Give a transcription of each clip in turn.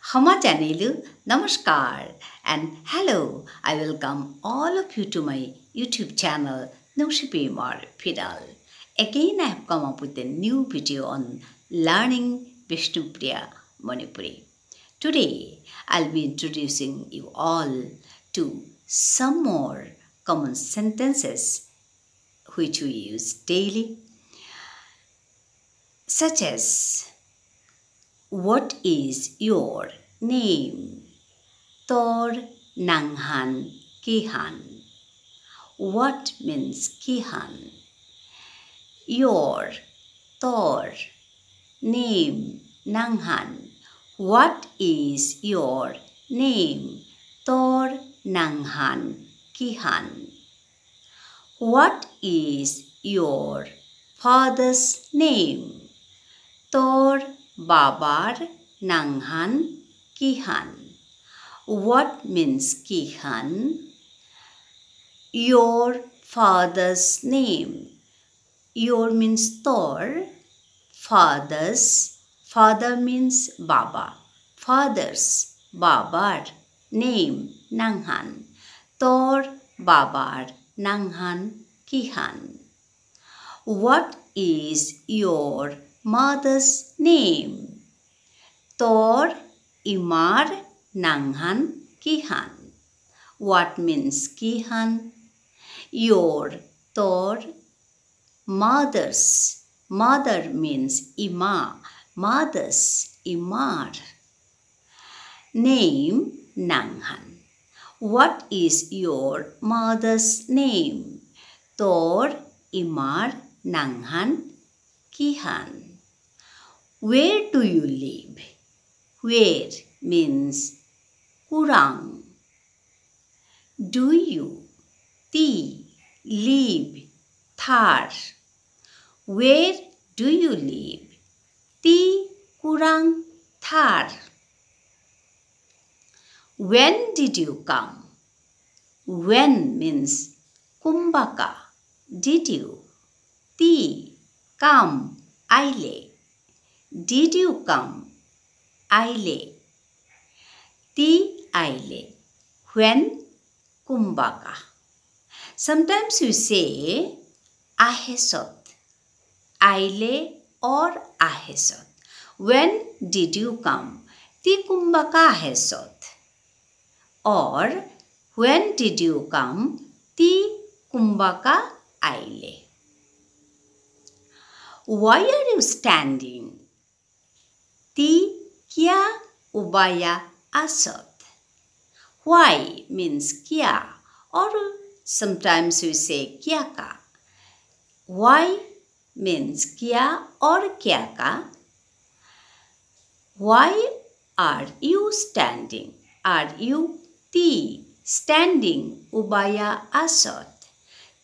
Hama Janilu, Namaskar and hello. I welcome all of you to my YouTube channel Nungshipi Imar Phiral. Again, I have come up with a new video on learning Bishnupriya Manipuri. Today, I'll be introducing you all to some more common sentences which we use daily, such as what is your name? Tor nanghan kihan. What means kihan? Your, tor, name, nanghan. What is your name? Tor nanghan kihan. What is your father's name? Tor babar nanghan kihan. What means kihan? Your father's name. Your means tor. Father's. Father means baba. Father's. Babar. Name. Nanghan. Tor babar nanghan kihan. What is your mother's name? Tor Imar nanghan kihan. What means kihan? Your, tor, mother's. Mother means ima. Mother's, imar. Name, nanghan. What is your mother's name? Tor Imar nanghan kihan. Where do you live? Where means kurang. Do you, ti, live, thar. Where do you live? Ti kurang thar. When did you come? When means kumbaka. Did you? Ti, come, aile. Did you come? Aile. Ti aile. When? Kumbaka. Sometimes we say ahesot. Aile or ahesot. When did you come? Ti kumbaka ahesot. Or when did you come? Ti kumbaka aile. Why are you standing? Ti kya ubaya asot. Why means kya, or sometimes we say kya ka. Why means kya or kya ka. Why are you standing? Are you ti standing ubaya asot.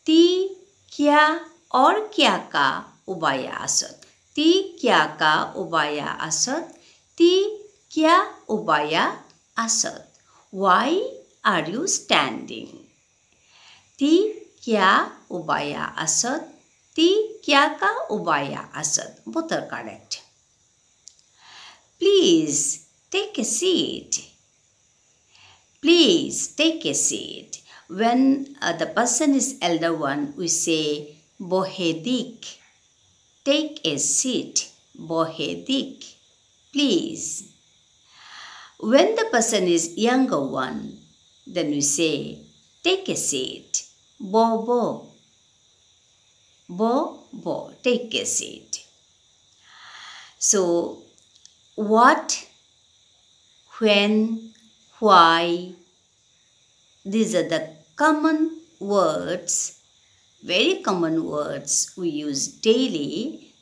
Ti kya or kya ka ubaya asot. Ti kya ka ubaya asot. Ti kya ubaya asot. Why are you standing? Ti kya ubaya asot. Ti kya ka ubaya asot. Both are correct. Please take a seat. Please take a seat. When the person is elder one, we say bohedik. Take a seat. Bohedik. Please. When the person is younger one, then we say take a seat. Bo bo. Bo bo. Take a seat. So what, when, why, these are the common words, very common words we use daily.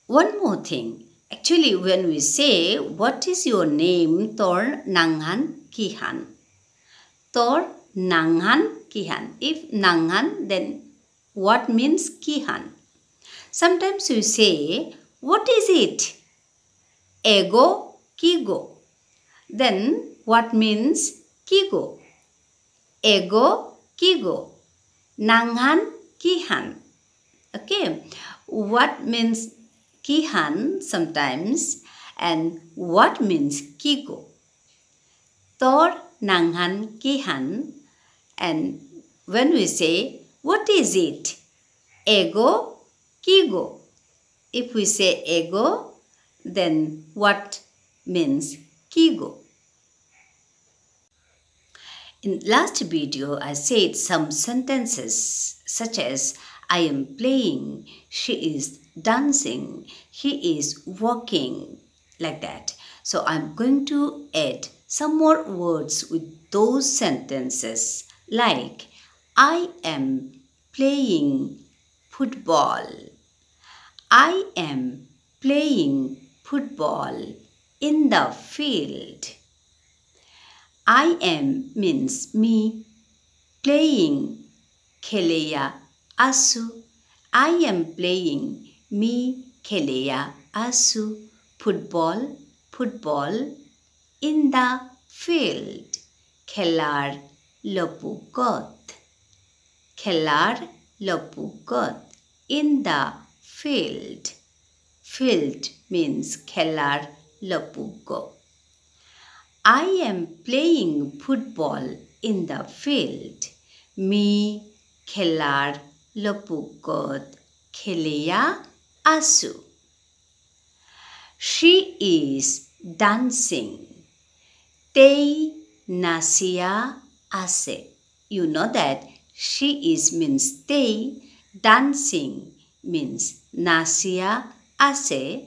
One more thing. Actually, when we say, what is your name? Tor nanghan kihan. Tor nanghan kihan. If nanghan, then what means kihan? Sometimes we say, what is it? Ego, kigo. Then what means kigo? Ego, kigo. Nanghan, kihan. Okay. What means kihan sometimes? And what means kigo? Tor nanghan kihan. And when we say, what is it? Ego, kigo. If we say ego, then what means kigo? In last video, I said some sentences such as I am playing, she is dancing, he is walking, like that. So I'm going to add some more words with those sentences like I am playing football. I am playing football in the field. I am means me. Playing kheleya asu. I am playing me kheleya asu. Football, football in the field. Khelar lopugot. Khelar lopugot in the field. Field means khelar lopugot. I am playing football in the field. Me khelar lopugot kheleya asu. She is dancing. Tei nasia ase. You know that she is means tei, dancing means nasia ase.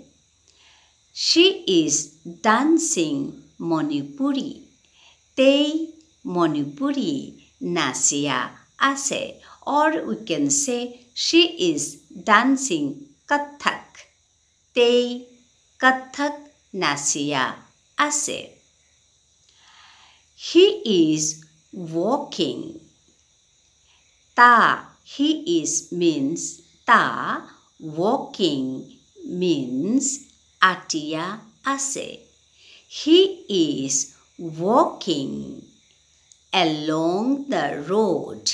She is dancing Manipuri. Tei Manipuri nasia ase. Or we can say she is dancing Kathak. Tei Kathak nasia ase. He is walking. Ta, he is means ta, walking means atia ase. He is walking along the road.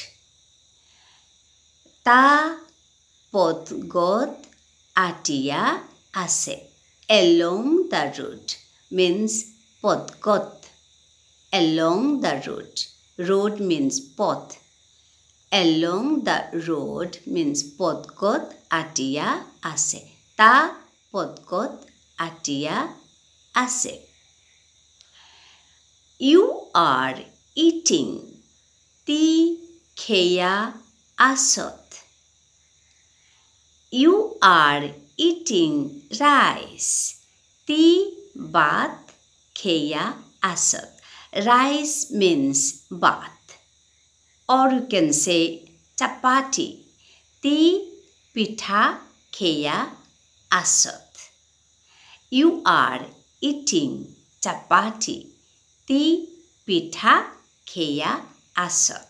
Ta podgot atia ase. Along the road means podgot. Along the road. Road means path. Along the road means podgot atia ase. Ta podgot atia ase. You are eating. Ti kheya asot. You are eating rice. Ti bat kheya asot. Rice means bath. Or you can say chapati. Ti pitha kheya asot. You are eating chapati. Ti pitha kheya asot.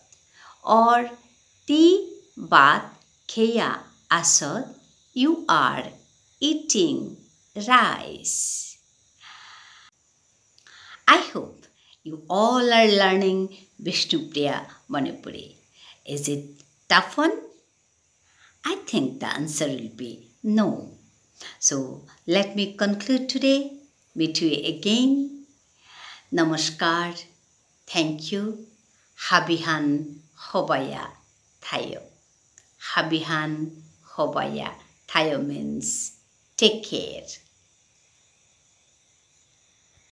Or ti bat kheya asot. You are eating rice. I hope you all are learning Bishnupriya Manipuri. Is it tough one? I think the answer will be no. So let me conclude today. Meet you again. Namaskar. Thank you. Habihan Hobaya Thayo. Habihan Hobaya Thayo means take care.